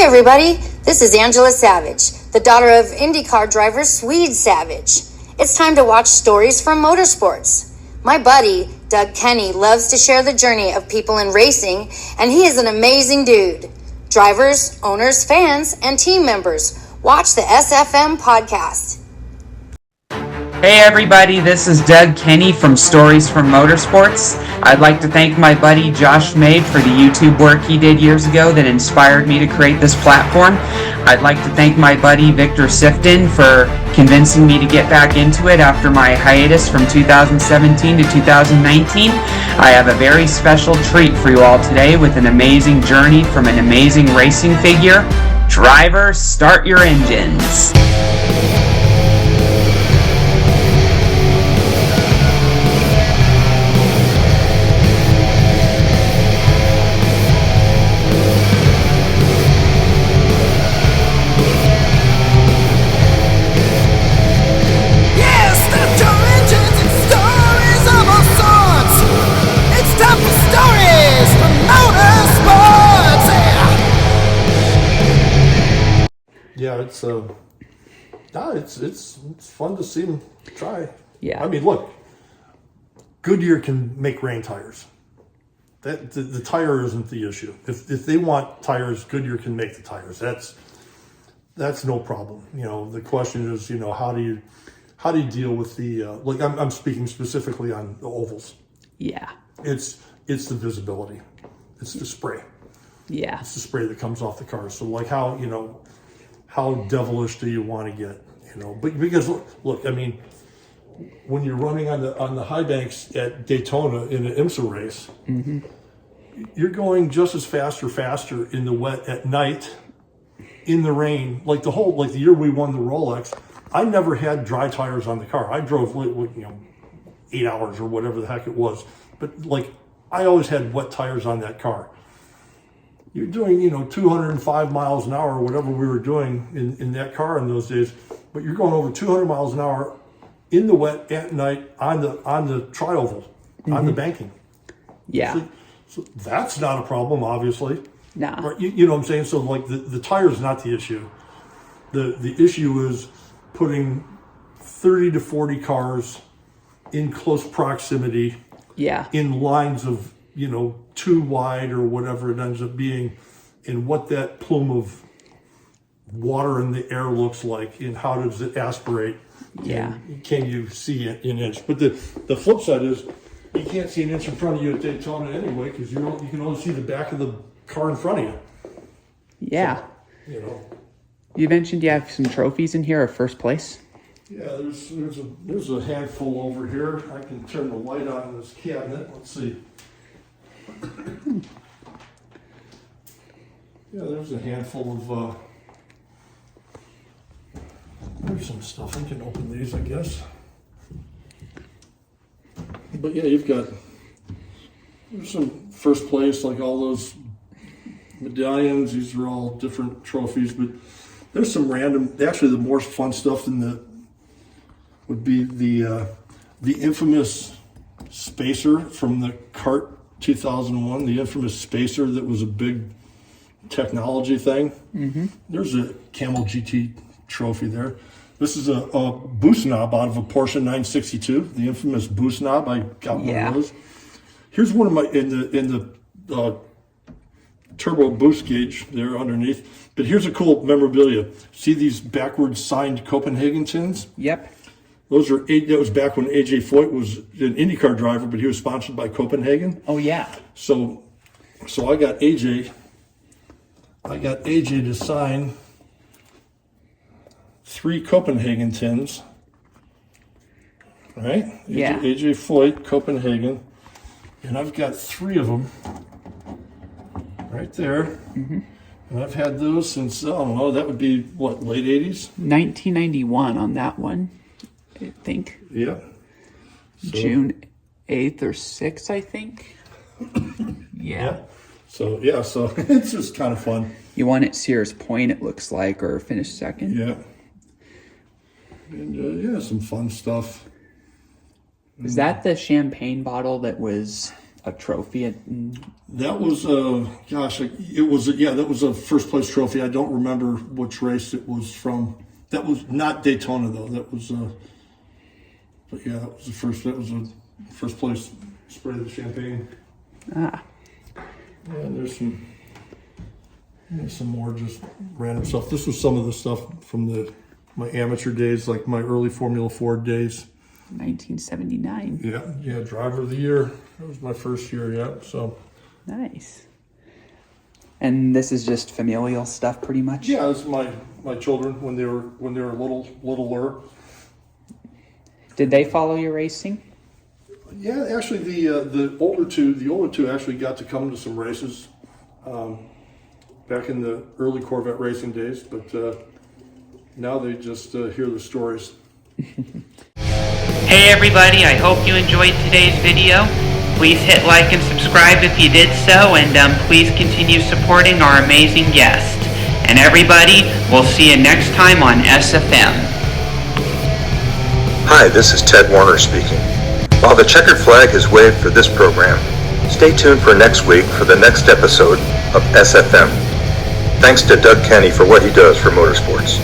everybody, this is Angela Savage, the daughter of IndyCar driver Swede Savage. It's time to watch stories from motorsports. My buddy, Doug Kenny, loves to share the journey of people in racing, and he is an amazing dude. Drivers, owners, fans, and team members, watch the SFM podcast. Hey everybody, this is Doug Kenny from Stories from Motorsports. I'd like to thank my buddy Josh Mabe for the YouTube work he did years ago that inspired me to create this platform. I'd like to thank my buddy Victor Sifton for convincing me to get back into it after my hiatus from 2017 to 2019. I have a very special treat for you all today with an amazing journey from an amazing racing figure. Drivers, start your engines. Yeah, it's fun to see them try. Yeah. I mean, look, Goodyear can make rain tires. That the tire isn't the issue. If they want tires, Goodyear can make the tires. That's no problem. You know, the question is, you know, how do you deal with the like I'm speaking specifically on the ovals. Yeah. It's the visibility. It's the spray. Yeah. It's the spray that comes off the car. So like how, you know, how devilish do you want to get, you know? But because look, I mean, when you're running on the high banks at Daytona in an IMSA race, mm-hmm. you're going just as fast or faster in the wet at night, in the rain. Like the year we won the Rolex, I never had dry tires on the car. I drove 8 hours or whatever the heck it was, but like I always had wet tires on that car. You're doing, 205 miles an hour, or whatever we were doing in that car in those days, but you're going over 200 miles an hour in the wet at night on the tri-oval, mm-hmm. on the banking. Yeah. So that's not a problem, obviously. Nah. Right? You know what I'm saying? So like the tire's not the issue. The issue is putting 30 to 40 cars in close proximity. Yeah. In lines of, too wide or whatever it ends up being, and what that plume of water in the air looks like, and how does it aspirate? Yeah. Can you see it an inch? But the flip side is you can't see an inch in front of you at Daytona anyway, because you can only see the back of the car in front of you. Yeah. So, You mentioned you have some trophies in here of first place. Yeah, there's a handful over here. I can turn the light on in this cabinet. Let's see. Yeah, there's a handful of there's some stuff. I can open these, I guess. But yeah, there's some first place, like all those medallions. These are all different trophies, but there's some random. Actually, the more fun stuff would be the infamous spacer from the kart 2001, the infamous spacer that was a big technology thing. Mm-hmm. There's a Camel GT trophy there. This is a boost knob out of a Porsche 962, the infamous boost knob. I got one of those. Here's one of my in the turbo boost gauge there underneath. But here's a cool memorabilia. See these backwards signed Copenhagen tins? Yep. That was back when AJ Foyt was an IndyCar driver, but he was sponsored by Copenhagen. Oh yeah. So I got AJ to sign 3 Copenhagen tins. Right? Yeah. AJ Foyt, Copenhagen. And I've got 3 of them right there. Mm-hmm. And I've had those since, I don't know, that would be, late 80s? 1991 on that one, I think. Yeah. So, June 8th or 6th, I think. Yeah. So it's just kind of fun. You won at Sears Point, it looks like, or finished second. Yeah. And some fun stuff. Is that the champagne bottle that was a trophy? That was that was a first place trophy. I don't remember which race it was from. That was not Daytona though. That was but yeah, that was the first. That was a first place spray of the champagne. Ah. Yeah, and there's some more just random stuff. This was some of the stuff from my amateur days, like my early Formula Ford days. 1979. Yeah, driver of the year. That was my first year. Yeah, so nice. And this is just familial stuff, pretty much. Yeah, it's my children when they were littler. Did they follow your racing? Yeah, actually, the older two actually got to come to some races back in the early Corvette racing days, but now they just hear the stories. Hey everybody, I hope you enjoyed today's video. Please hit like and subscribe if you did so, and please continue supporting our amazing guest. And everybody, we'll see you next time on SFM. Hi, this is Ted Warner speaking. While the checkered flag is waved for this program, stay tuned for next week for the next episode of SFM. Thanks to Doug Kenny for what he does for motorsports.